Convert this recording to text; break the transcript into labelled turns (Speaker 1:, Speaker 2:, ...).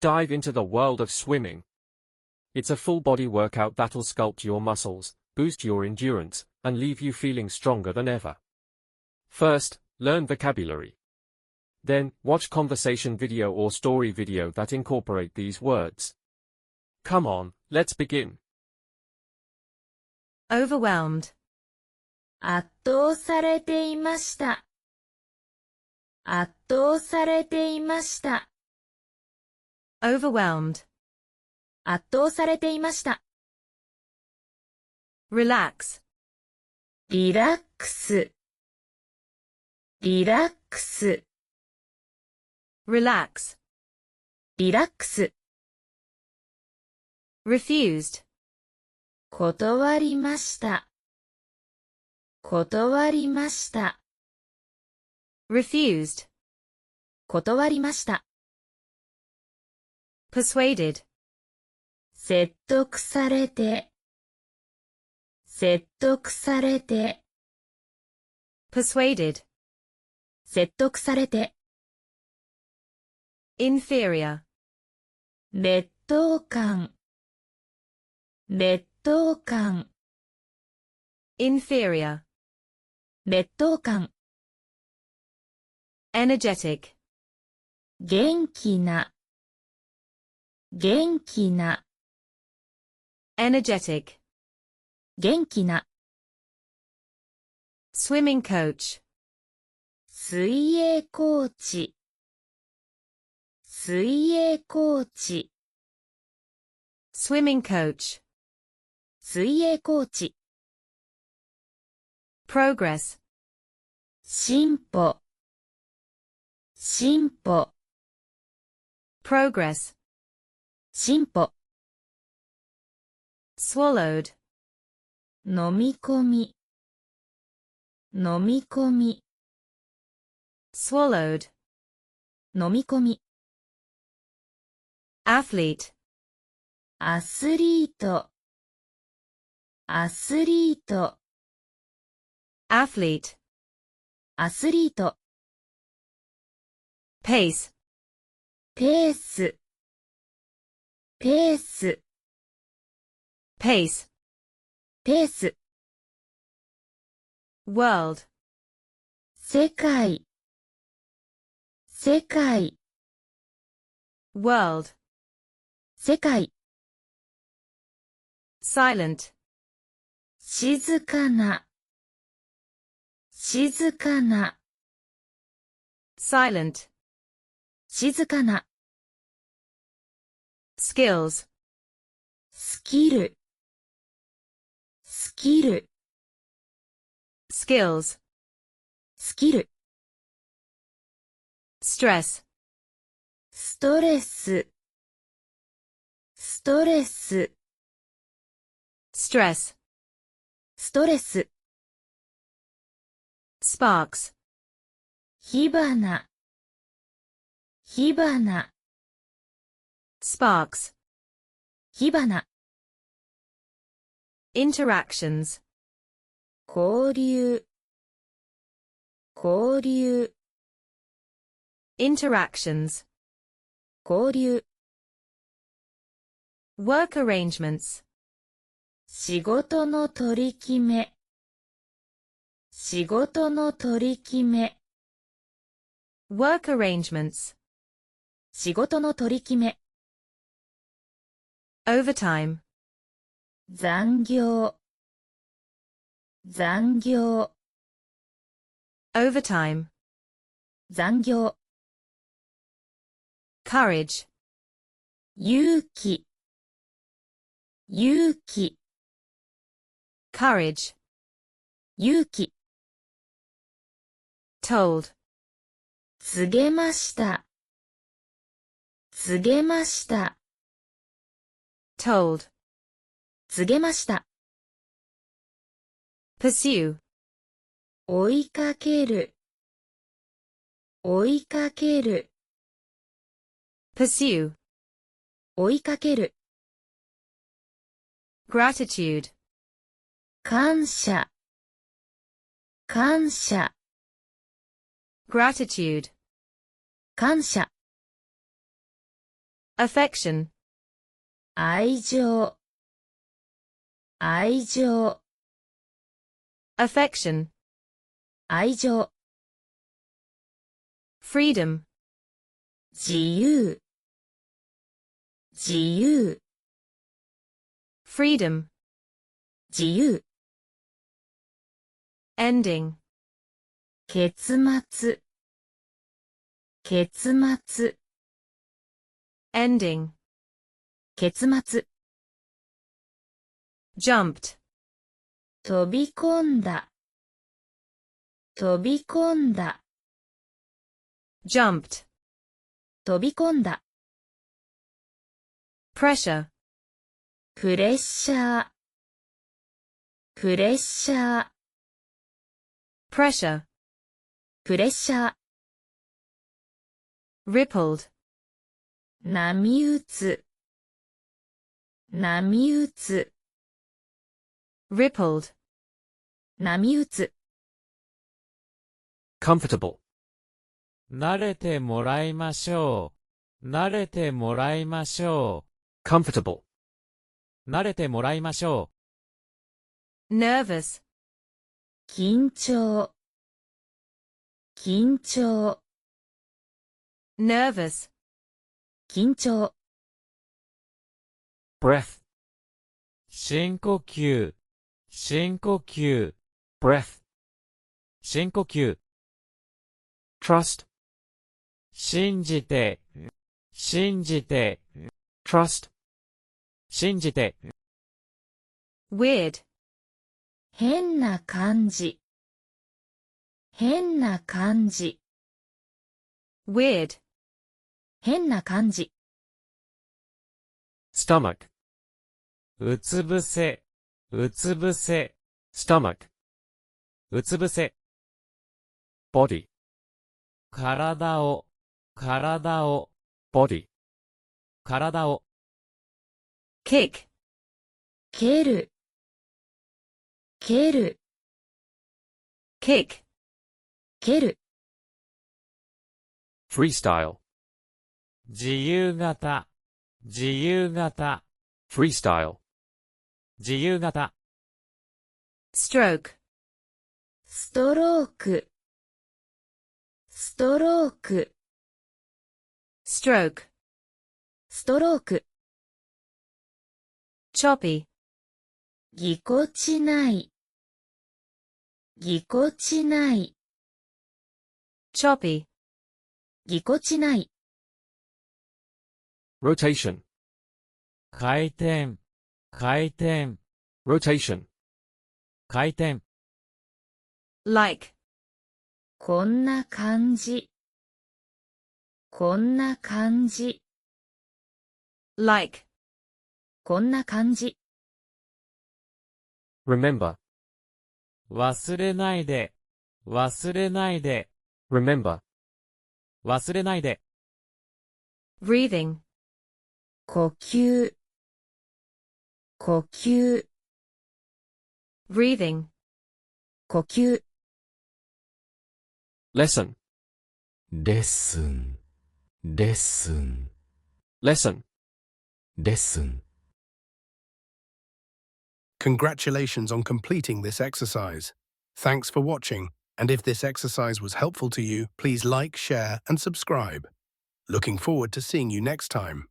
Speaker 1: Dive into the world of swimming. It's a full-body workout that'll sculpt your muscles, boost your endurance, and leave you feeling stronger than ever. First, learn vocabulary. Then, watch conversation video or story video that incorporate these words. Come on, let's begin.
Speaker 2: Overwhelmed.
Speaker 3: 圧倒されていました。圧倒されていました。
Speaker 2: Overwhelmed.
Speaker 3: 圧倒されていました。
Speaker 2: Relax.
Speaker 3: リラックス。リラックス。
Speaker 2: Relax.
Speaker 3: リラックス。
Speaker 2: Refused.
Speaker 3: 断りました。断りました。
Speaker 2: Refused.
Speaker 3: 断りました。
Speaker 2: Persuaded.
Speaker 3: 説得されて。説得されて。
Speaker 2: Persuaded.
Speaker 3: 説得されて。
Speaker 2: Inferior.
Speaker 3: 劣等感。劣等感。
Speaker 2: Inferior.
Speaker 3: 劣等感。
Speaker 2: Energetic.
Speaker 3: 元気な。元気な。
Speaker 2: Energetic.
Speaker 3: 元気な。
Speaker 2: Swimming coach.
Speaker 3: 水泳コーチ。水泳コーチ。
Speaker 2: Swimming coach.
Speaker 3: 水泳コーチ。
Speaker 2: Progress.
Speaker 3: 進歩。進歩。
Speaker 2: Progress.
Speaker 3: 進歩。
Speaker 2: Swallowed.
Speaker 3: 飲み込み。飲み込み。
Speaker 2: Swallowed.
Speaker 3: 飲み込み。
Speaker 2: Athlete.
Speaker 3: アスリート。アスリート。
Speaker 2: Athlete.
Speaker 3: アスリート。
Speaker 2: Pace.
Speaker 3: ペース。ペース。
Speaker 2: Pace.
Speaker 3: ペース。
Speaker 2: World.
Speaker 3: 世界。世界。
Speaker 2: World.
Speaker 3: 世界。
Speaker 2: Silent.
Speaker 3: 静かな。静かな。
Speaker 2: Silent.
Speaker 3: 静かな。
Speaker 2: Skills.
Speaker 3: スキル。スキル。
Speaker 2: Skills.
Speaker 3: スキル。
Speaker 2: Stress.
Speaker 3: ストレス。ストレス。
Speaker 2: Stress.
Speaker 3: ストレス。
Speaker 2: Sparks.
Speaker 3: 火花。火花。
Speaker 2: Sparks.
Speaker 3: 火花。
Speaker 2: Interactions.
Speaker 3: 交流。交流。
Speaker 2: Interactions.
Speaker 3: 交流。
Speaker 2: Work arrangements.
Speaker 3: 仕事の取り決め。仕事の取り決め。
Speaker 2: Work arrangements.
Speaker 3: 仕事の取り決め。
Speaker 2: Overtime.
Speaker 3: 残業。残業。
Speaker 2: Overtime.
Speaker 3: 残業。
Speaker 2: Courage.
Speaker 3: 勇気。勇気。
Speaker 2: Courage.
Speaker 3: 勇気。
Speaker 2: Told.
Speaker 3: 告げました。告げました。
Speaker 2: Told.
Speaker 3: 告げました。
Speaker 2: Pursue.
Speaker 3: 追いかける。追いかける。
Speaker 2: Pursue.
Speaker 3: 追いかける。
Speaker 2: Gratitude.
Speaker 3: 感謝。感謝。
Speaker 2: Gratitude.
Speaker 3: 感謝。
Speaker 2: affection,
Speaker 3: 愛情、愛情、
Speaker 2: affection,
Speaker 3: 愛情、
Speaker 2: freedom,
Speaker 3: 自由、自由、
Speaker 2: freedom,
Speaker 3: 自由、
Speaker 2: ending,
Speaker 3: 結末、結末、
Speaker 2: ending,
Speaker 3: 結末、
Speaker 2: jumped,
Speaker 3: 飛び込んだ、飛び込んだ、
Speaker 2: jumped,
Speaker 3: 飛び込んだ、
Speaker 2: pressure,
Speaker 3: プレッシャー、プレッシャー、
Speaker 2: pressure,
Speaker 3: プレッシャー、
Speaker 2: rippled,
Speaker 3: 波打つ、波打つ、
Speaker 2: rippled,
Speaker 3: 波打つ、
Speaker 1: comfortable,
Speaker 4: 慣れてもらいましょう。慣れてもらいましょ
Speaker 1: comfortable,
Speaker 4: う。慣れてもらいましょ
Speaker 2: nervous,
Speaker 3: 緊張、緊張、
Speaker 2: nervous,
Speaker 3: 緊張、
Speaker 1: breath,
Speaker 4: う。深呼吸、深呼吸、
Speaker 1: breath,
Speaker 4: 深呼吸。
Speaker 1: trust,
Speaker 4: 信じて、信じて、
Speaker 1: trust,
Speaker 4: 信じて。
Speaker 2: weird,
Speaker 3: 変な感じ、変な感じ、
Speaker 2: weird,
Speaker 3: 変な感じ、
Speaker 1: stomach,
Speaker 4: うつ伏せ、うつ伏せ、
Speaker 1: stomach,
Speaker 4: うつ伏せ。
Speaker 1: body,
Speaker 4: 体を、体を、
Speaker 1: body,
Speaker 4: 体を。
Speaker 2: kick,
Speaker 3: 蹴る、蹴る、
Speaker 2: kick,
Speaker 3: 蹴る、
Speaker 1: freestyle,
Speaker 4: 自由形、自由形、
Speaker 1: freestyle,
Speaker 4: 自由形。
Speaker 2: stroke,
Speaker 3: ストローク、ストローク、
Speaker 2: stroke,
Speaker 3: ストローク、
Speaker 2: choppy,
Speaker 3: ぎこちない、ぎこちない、
Speaker 2: choppy,
Speaker 3: ぎこちない、
Speaker 1: rotation,
Speaker 4: 回転、回転、
Speaker 1: rotation,
Speaker 4: 回転。
Speaker 2: like,
Speaker 3: こんな感じ、こんな感じ、
Speaker 2: like,
Speaker 3: こんな感じ、
Speaker 1: remember,
Speaker 4: 忘れないで、忘れないで、
Speaker 1: remember,
Speaker 4: 忘れないで。
Speaker 2: breathing,
Speaker 3: 呼吸、呼吸、
Speaker 2: breathing,
Speaker 3: 呼吸、
Speaker 1: lesson,
Speaker 5: レッスン、レッスン、
Speaker 1: lesson.
Speaker 5: レッスン。
Speaker 6: Congratulations on completing this exercise. Thanks for watching, and if this exercise was helpful to you, please like, share, and subscribe. Looking forward to seeing you next time.